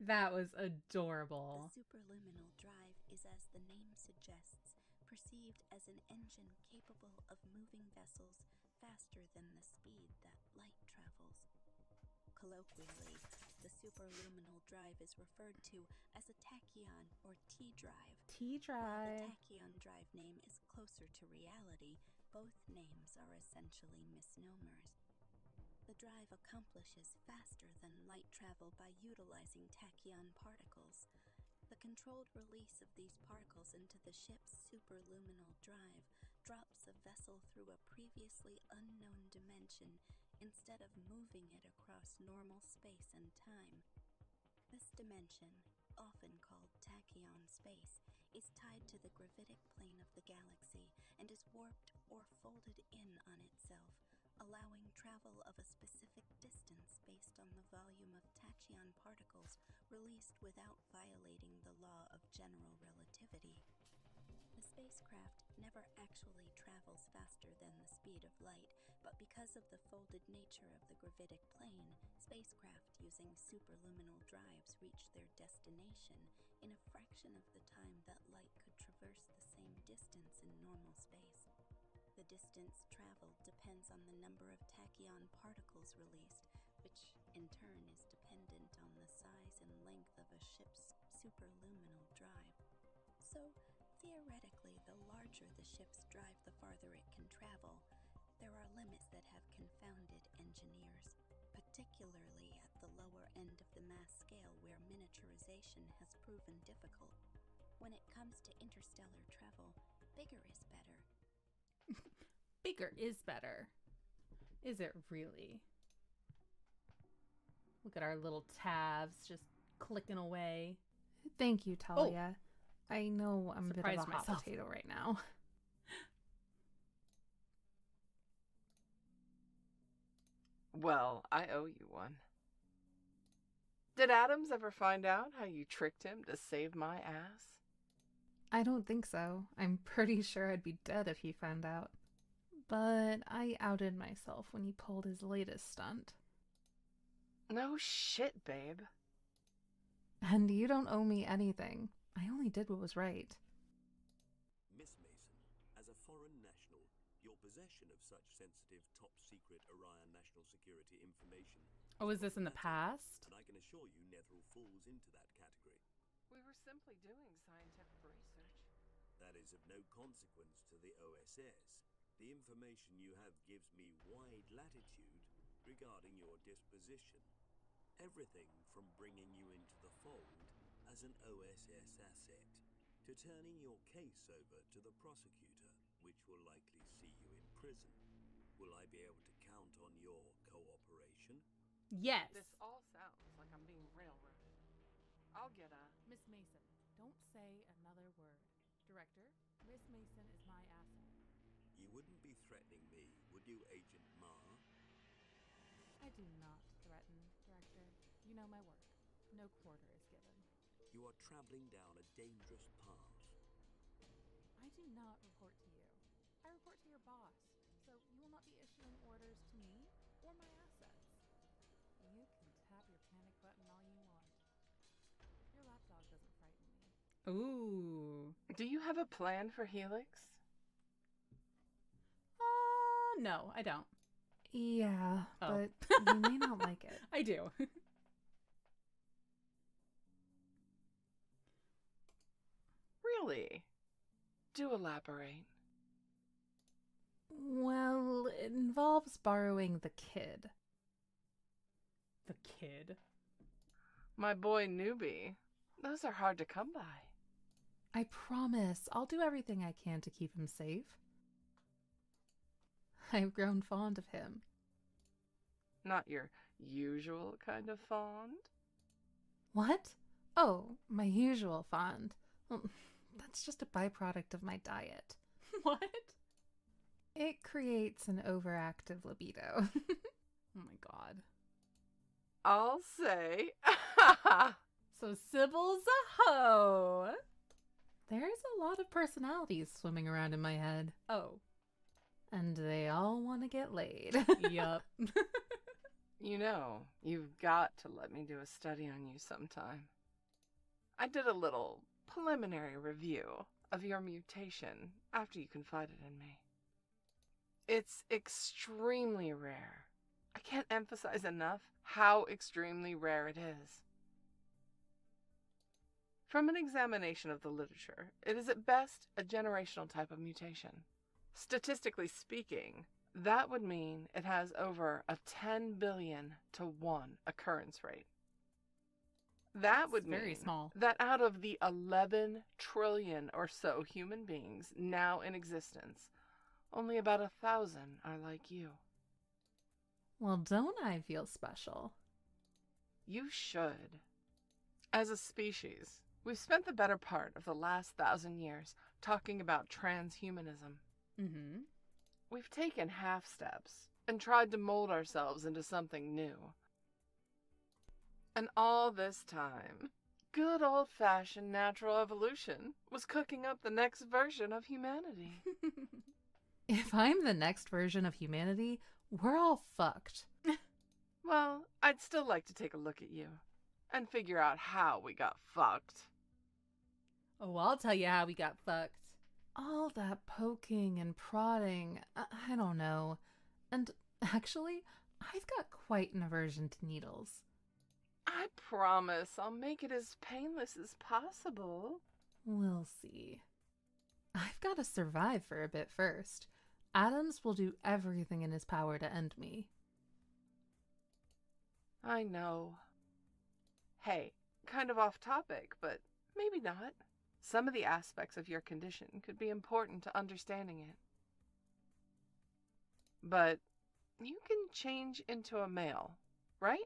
That was The adorable. superluminal drive is, as the name suggests, perceived as an engine capable of moving vessels faster than the speed that light travels. Colloquially, the superluminal drive is referred to as a tachyon or T-drive. While the T-drive. tachyon drive name is closer to reality, both names are essentially misnomers. The drive accomplishes faster than light travel by utilizing tachyon particles. The controlled release of these particles into the ship's superluminal drive drops a vessel through a previously unknown dimension instead of moving it across normal space and time. This dimension, often called tachyon space, is tied to the gravitic plane of the galaxy and is warped or folded in on itself, allowing travel of a specific distance based on the volume of tachyon particles released without violating the law of general relativity. The spacecraft never actually travels faster than the speed of light, but because of the folded nature of the gravitic plane, spacecraft using superluminal drives reach their destination in a fraction of the time that light could traverse the same distance in normal space. The distance traveled depends on the number of tachyon particles released, which in turn is dependent on the size and length of a ship's superluminal drive. So, theoretically, the larger the ship's drive, the farther it can travel. There are limits that have confounded engineers, particularly at the lower end of the mass scale where miniaturization has proven difficult. When it comes to interstellar travel, bigger is better. Bigger is better. Is it really? Look at our little tabs just clicking away. Thank you, Talia. I know I'm a bit of a Surprised hot myself. potato right now. Well, I owe you one. Did Adams ever find out how you tricked him to save my ass? I don't think so. I'm pretty sure I'd be dead if he found out. But I outed myself when he pulled his latest stunt. No shit, babe. And you don't owe me anything. I only did what was right. Miss Mason, as a foreign national, your possession of such sensitive, top-secret Orion national security information... Oh, is this in the problematic, past? And I can assure you Netheril falls into that category. We were simply doing scientific research. That is of no consequence to the OSS. The information you have gives me wide latitude regarding your disposition. Everything from bringing you into the fold as an OSS asset to turning your case over to the prosecutor, which will likely see you in prison. Will I be able to count on your cooperation? Yes. This all sounds like I'm being railroaded. I'll get a... Miss Mason, don't say another word. Director, Miss Mason is my asset. You wouldn't be threatening me, would you, Agent Ma? I do not threaten, Director. You know my work. No quarter is given. You are traveling down a dangerous path. I do not report to you. I report to your boss, so you will not be issuing orders to me or my assets. You can tap your panic button all you want. Your lapdog doesn't frighten me. Ooh. Do you have a plan for Helix? No, I don't. Yeah, Oh. but you may not like it. I do. Really? Do elaborate. Well, it involves borrowing the kid. The kid. My boy Newbie. Those are hard to come by. I promise, I'll do everything I can to keep him safe. I've grown fond of him. Not your usual kind of fond? What? Oh, my usual fond. Well, that's just a byproduct of my diet. What? It creates an overactive libido. Oh my god. I'll say. So Sybil's a hoe. There's a lot of personalities swimming around in my head. Oh. And they all want to get laid. Yup. You know, you've got to let me do a study on you sometime. I did a little preliminary review of your mutation after you confided in me. It's extremely rare. I can't emphasize enough how extremely rare it is. From an examination of the literature, it is at best a generational type of mutation. Statistically speaking, that would mean it has over a 10 billion to 1 occurrence rate. That would mean very small. that out of the 11 trillion or so human beings now in existence, only about 1,000 are like you. Well, don't I feel special? You should. As a species, we've spent the better part of the last 1,000 years talking about transhumanism. Mm-hmm. We've taken half steps and tried to mold ourselves into something new. And all this time, good old-fashioned natural evolution was cooking up the next version of humanity. If I'm the next version of humanity, we're all fucked. Well, I'd still like to take a look at you and figure out how we got fucked. Oh, I'll tell you how we got fucked. All that poking and prodding, I don't know. And actually, I've got quite an aversion to needles. I promise I'll make it as painless as possible. We'll see. I've got to survive for a bit first. Adams will do everything in his power to end me. I know. Hey, kind of off topic, but maybe not. Some of the aspects of your condition could be important to understanding it. But you can change into a male, right?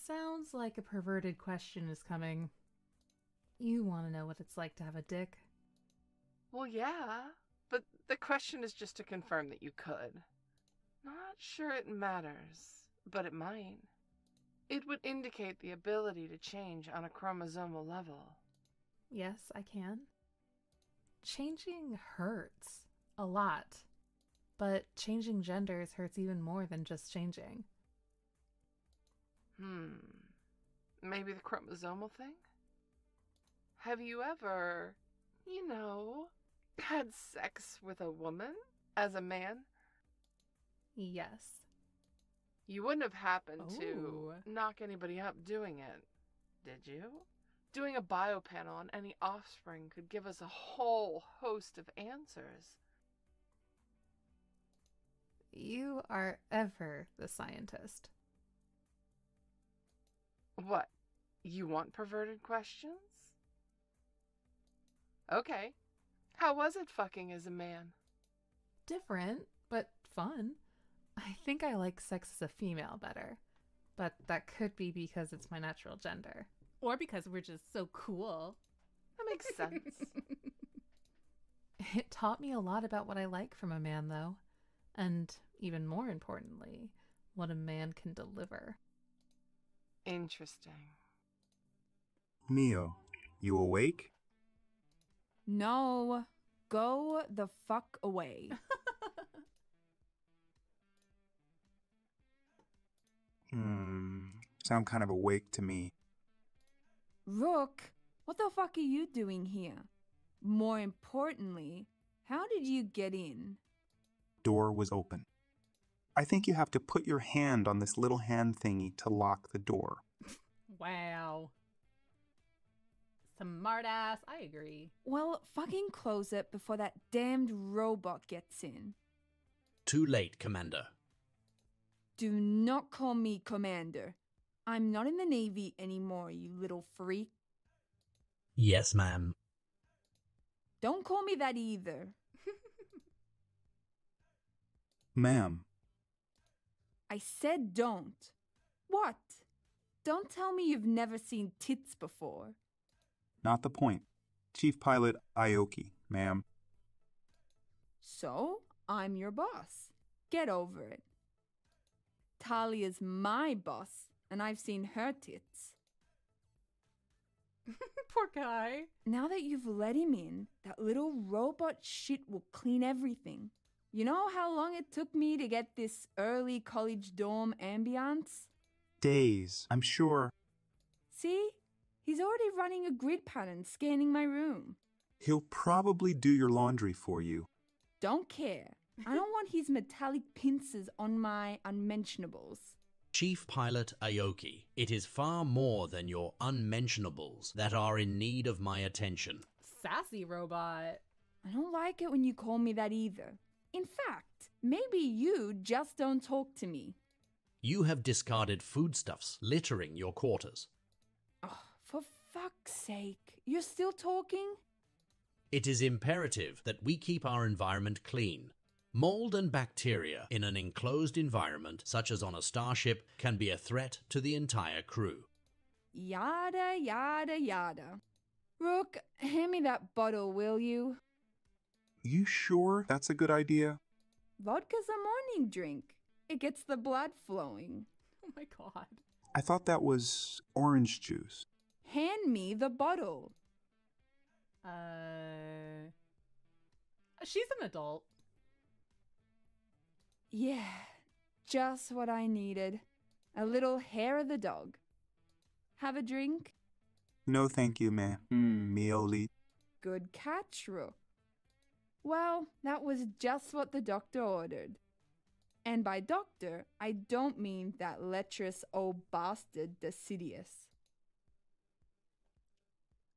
Sounds like a perverted question is coming. You want to know what it's like to have a dick? Well, yeah, but the question is just to confirm that you could. Not sure it matters, but it might. It would indicate the ability to change on a chromosomal level. Yes, I can. Changing hurts. A lot. But changing genders hurts even more than just changing. Maybe the chromosomal thing? Have you ever, had sex with a woman as a man? Yes. You wouldn't have happened to Ooh. knock anybody up doing it, did you? Doing a biopanel on any offspring could give us a whole host of answers. You are ever the scientist. What? You want perverted questions? Okay. How was it fucking as a man? Different, but fun. I think I like sex as a female better. But that could be because it's my natural gender. Or because we're just so cool. That makes sense. It taught me a lot about what I like from a man, though. And even more importantly, what a man can deliver. Interesting. Mio, you awake? No, go the fuck away. Sound kind of awake to me. Rook, what the fuck are you doing here? More importantly, how did you get in? Door was open. I think you have to put your hand on this little hand thingy to lock the door. Wow. Smart ass, I agree. Well, fucking close it before that damned robot gets in. Too late, Commander. Do not call me Commander. I'm not in the Navy anymore, you little freak. Yes, ma'am. Don't call me that either. Ma'am. I said don't. What? Don't tell me you've never seen tits before. Not the point. Chief Pilot Aoki, ma'am. So, I'm your boss. Get over it. Talia's my boss, and I've seen her tits. Poor guy. Now that you've let him in, that little robot shit will clean everything. You know how long it took me to get this early college dorm ambiance? Days, I'm sure. See? He's already running a grid pattern scanning my room. He'll probably do your laundry for you. Don't care. I don't want his metallic pincers on my unmentionables. Chief Pilot Aoki, it is far more than your unmentionables that are in need of my attention. Sassy robot. I don't like it when you call me that either. In fact, maybe you just don't talk to me. You have discarded foodstuffs littering your quarters. Oh, for fuck's sake. You're still talking? It is imperative that we keep our environment clean. Mold and bacteria in an enclosed environment, such as on a starship, can be a threat to the entire crew. Yada, yada, yada. Rook, hand me that bottle, will you? You sure that's a good idea? Vodka's a morning drink. It gets the blood flowing. Oh my god. I thought that was orange juice. Hand me the bottle. She's an adult. Yeah, just what I needed. A little hair of the dog. Have a drink? No thank you, Mioli. Good catch, Rook. Well, that was just what the doctor ordered. And by doctor, I don't mean that lecherous old bastard Decidius.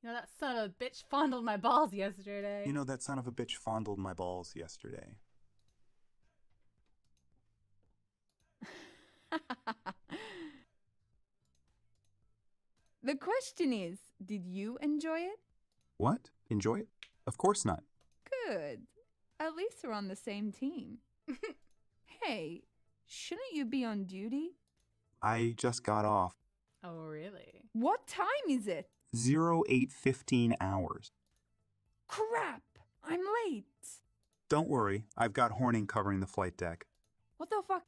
You know, that son of a bitch fondled my balls yesterday. You know, that son of a bitch fondled my balls yesterday. The question is, did you enjoy it? What? Enjoy it? Of course not. Good. At least we're on the same team. Hey, shouldn't you be on duty? I just got off. Oh, really? What time is it? 08:15 hours. Crap! I'm late. Don't worry, I've got Horning covering the flight deck. What the fuck?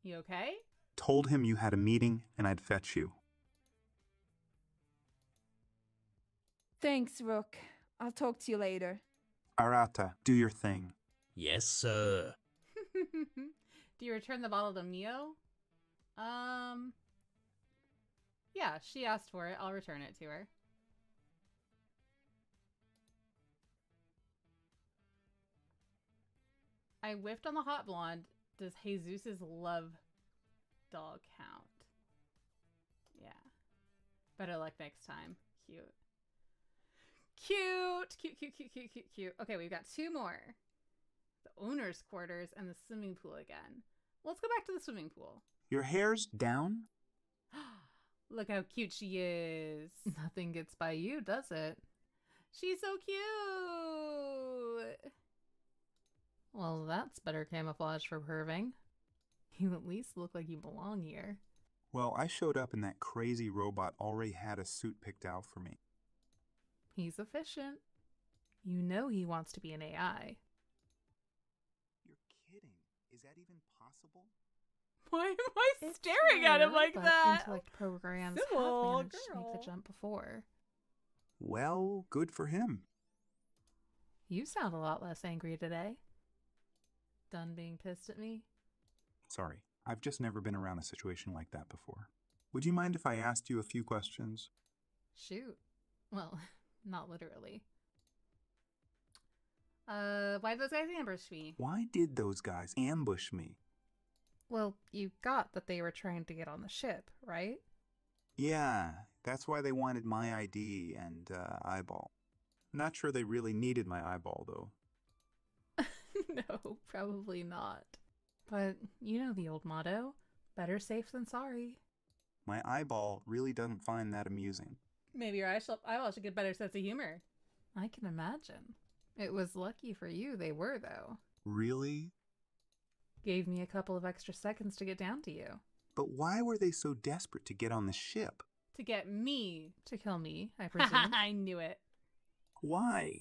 You okay? Told him you had a meeting and I'd fetch you. Thanks, Rook. I'll talk to you later. Arata, do your thing. Yes, sir. Do you return the bottle to Mio? Yeah, she asked for it. I'll return it to her. I whiffed on the hot blonde. Does Jesus's love dog count? Yeah. Better luck next time. Cute. Cute! Cute, cute, cute, cute, cute, cute. Okay, we've got two more. The owner's quarters and the swimming pool again. Let's go back to the swimming pool. Your hair's down? Look how cute she is. Nothing gets by you, does it? She's so cute. Well, that's better camouflage for perving. You at least look like you belong here. Well, I showed up and that crazy robot already had a suit picked out for me. He's efficient. You know he wants to be an AI. You're kidding. Is that even possible? Why am I staring at him like but that? Intellect programs Civil have managed to make girl. the jump before. Well, good for him. You sound a lot less angry today. Done being pissed at me? Sorry, I've just never been around a situation like that before. Would you mind if I asked you a few questions? Shoot. Well, not literally. Why those guys ambushed me? Why did those guys ambush me? Well, you got that they were trying to get on the ship, right? Yeah, that's why they wanted my ID and eyeball. Not sure they really needed my eyeball, though. No, probably not. But you know the old motto, better safe than sorry. My eyeball really doesn't find that amusing. Maybe your eyeball should get a better sense of humor. I can imagine. It was lucky for you they were, though. Really? Gave me a couple of extra seconds to get down to you. But why were they so desperate to get on the ship? To get me. To kill me, I presume. I knew it. Why?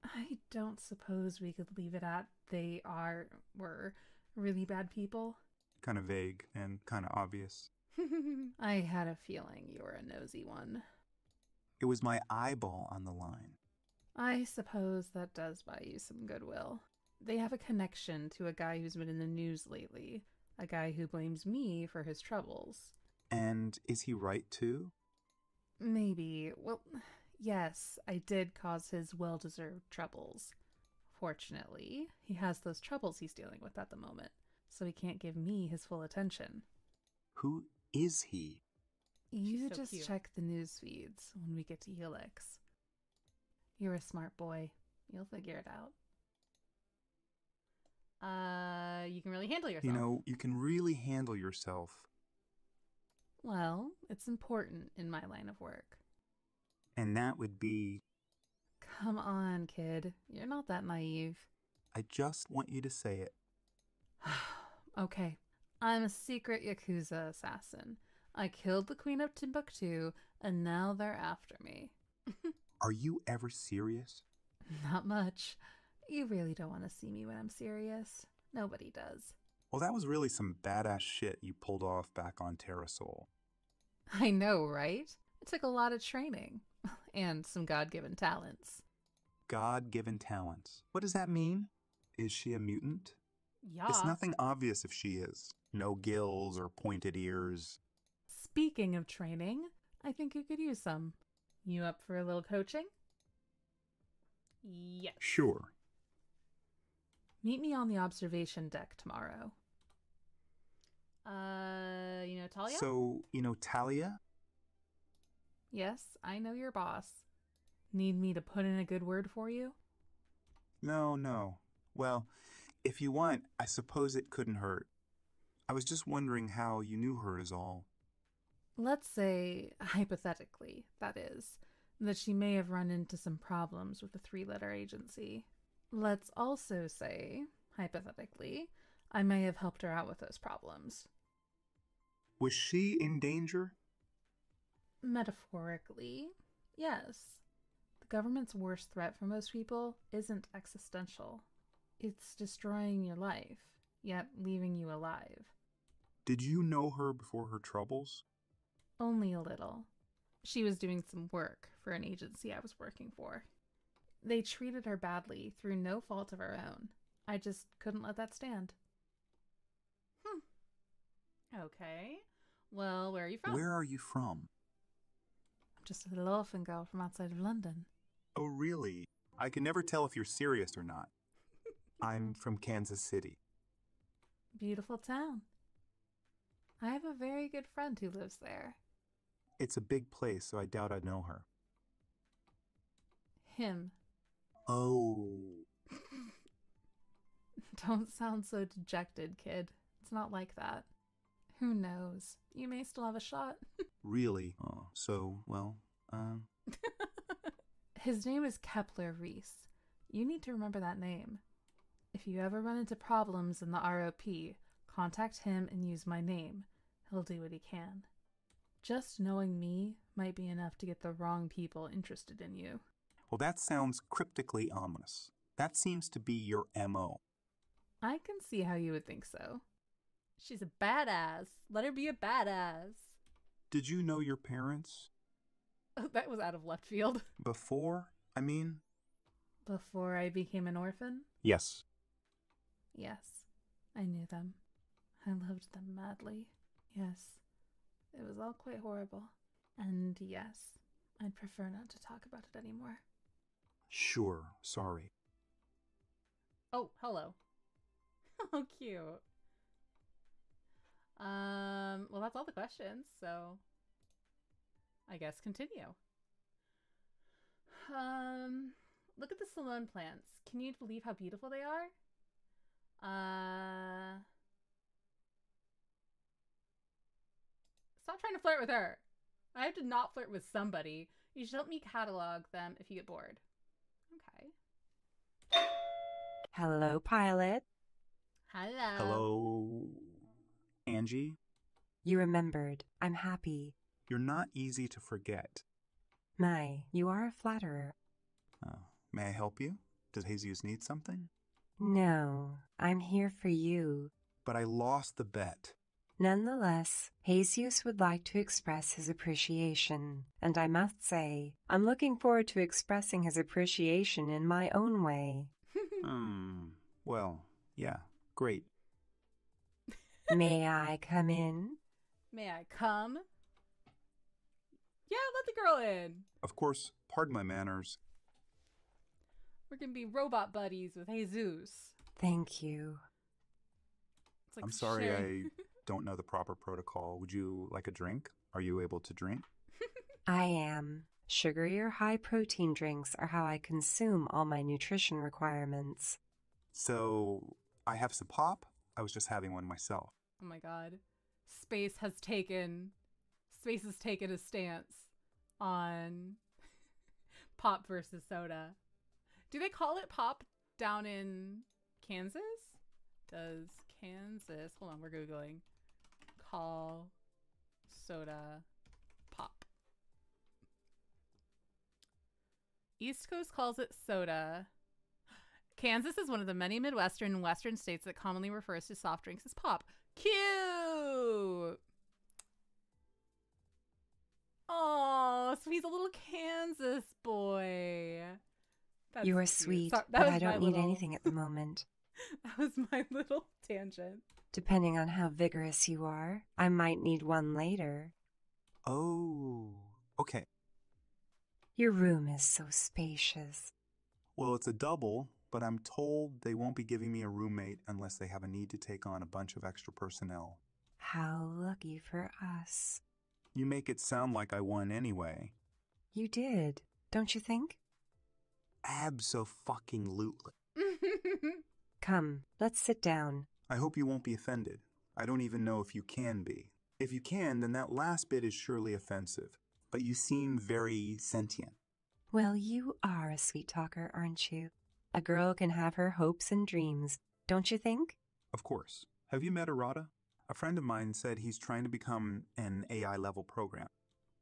I don't suppose we could leave it at were really bad people. Kind of vague and kind of obvious. I had a feeling you were a nosy one. It was my eyeball on the line. I suppose that does buy you some goodwill. They have a connection to a guy who's been in the news lately, a guy who blames me for his troubles. And is he right too? Maybe. Well, yes, I did cause his well-deserved troubles. Fortunately, he has those troubles he's dealing with at the moment, so he can't give me his full attention. Who is he? You so just cute. check the news feeds when we get to Helix. You're a smart boy. You'll figure it out. You can really handle yourself. You know, you can really handle yourself. Well, it's important in my line of work. And that would be... Come on, kid. You're not that naive. I just want you to say it. Okay. I'm a secret Yakuza assassin. I killed the Queen of Timbuktu, and now they're after me. Are you ever serious? Not much. You really don't want to see me when I'm serious. Nobody does. Well, that was really some badass shit you pulled off back on Terrasol. I know, right? It took a lot of training. And some God-given talents. God-given talents. What does that mean? Is she a mutant? Yeah. It's nothing obvious if she is. No gills or pointed ears. Speaking of training, I think you could use some. You up for a little coaching? Yes. Sure. Meet me on the observation deck tomorrow. Talia? So, Talia? Yes, I know your boss. Need me to put in a good word for you? No. Well, if you want, I suppose it couldn't hurt. I was just wondering how you knew her is all. Let's say, hypothetically, that is, that she may have run into some problems with the 3-letter agency. Let's also say, hypothetically, I may have helped her out with those problems. Was she in danger? Metaphorically, yes. The government's worst threat for most people isn't existential. It's destroying your life, yet leaving you alive. Did you know her before her troubles? Only a little. She was doing some work for an agency I was working for. They treated her badly through no fault of her own. I just couldn't let that stand. Okay. Well, where are you from? Where are you from? I'm just a little orphan girl from outside of London. Oh, really? I can never tell if you're serious or not. I'm from Kansas City. Beautiful town. I have a very good friend who lives there. It's a big place, so I doubt I'd know her. Him. Oh. Don't sound so dejected, kid. It's not like that. Who knows? You may still have a shot. Really? Oh, so, well, His name is Kepler Reese. You need to remember that name. If you ever run into problems in the ROP, contact him and use my name. He'll do what he can. Just knowing me might be enough to get the wrong people interested in you. Well, that sounds cryptically ominous. That seems to be your M.O. I can see how you would think so. She's a badass. Let her be a badass. Did you know your parents? Oh, that was out of left field. Before, I mean? Before I became an orphan? Yes. Yes, I knew them. I loved them madly. Yes, it was all quite horrible. And yes, I'd prefer not to talk about it anymore. Sure, sorry. Oh, hello. Oh, cute. Well, that's all the questions, so I guess continue. Look at the salon plants. Can you believe how beautiful they are? Stop trying to flirt with her. I have to not flirt with somebody. You should help me catalog them if you get bored. Okay. Hello, pilot. Hello. Hello, Angie? You remembered. I'm happy. You're not easy to forget. My, you are a flatterer. May I help you? Does Jesus need something? No, I'm here for you. But I lost the bet. Nonetheless, Jesus would like to express his appreciation, and I must say, I'm looking forward to expressing his appreciation in my own way. Well, yeah, great. May I come in? May I come? Yeah, let the girl in. Of course, pardon my manners. We're going to be robot buddies with Jesus. Thank you. It's like I'm sorry sharing- I don't know the proper protocol. Would you like a drink? Are you able to drink? I am. Sugary or high-protein drinks are how I consume all my nutrition requirements. So, I have some pop. I was just having one myself. Oh my god. Space has taken a stance on pop versus soda. Do they call it pop down in Kansas? Does Kansas, hold on, we're Googling, call soda pop? East Coast calls it soda. Kansas is one of the many Midwestern and Western states that commonly refers to soft drinks as pop. Cute! Oh, so he's a little Kansas boy. That's You are cute. sweet, Sorry, but I don't need anything at the moment. That was my little tangent. Depending on how vigorous you are, I might need one later. Oh, okay. Your room is so spacious. Well, it's a double, but I'm told they won't be giving me a roommate unless they have a need to take on a bunch of extra personnel. How lucky for us. You make it sound like I won anyway. You did, don't you think? Abso-fucking-lutely. Come, let's sit down. I hope you won't be offended. I don't even know if you can be. If you can, then that last bit is surely offensive. But you seem very sentient. Well, you are a sweet talker, aren't you? A girl can have her hopes and dreams, don't you think? Of course. Have you met Arata? A friend of mine said he's trying to become an AI-level program.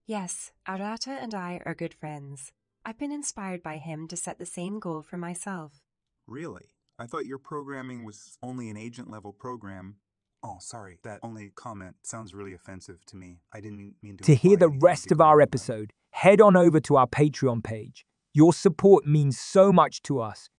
Yes, Arata and I are good friends. I've been inspired by him to set the same goal for myself. Really? I thought your programming was only an agent-level program. Oh, sorry. That only comment sounds really offensive to me. I didn't mean to To hear imply the anything rest of our degrading. episode, head on over to our Patreon page. Your support means so much to us.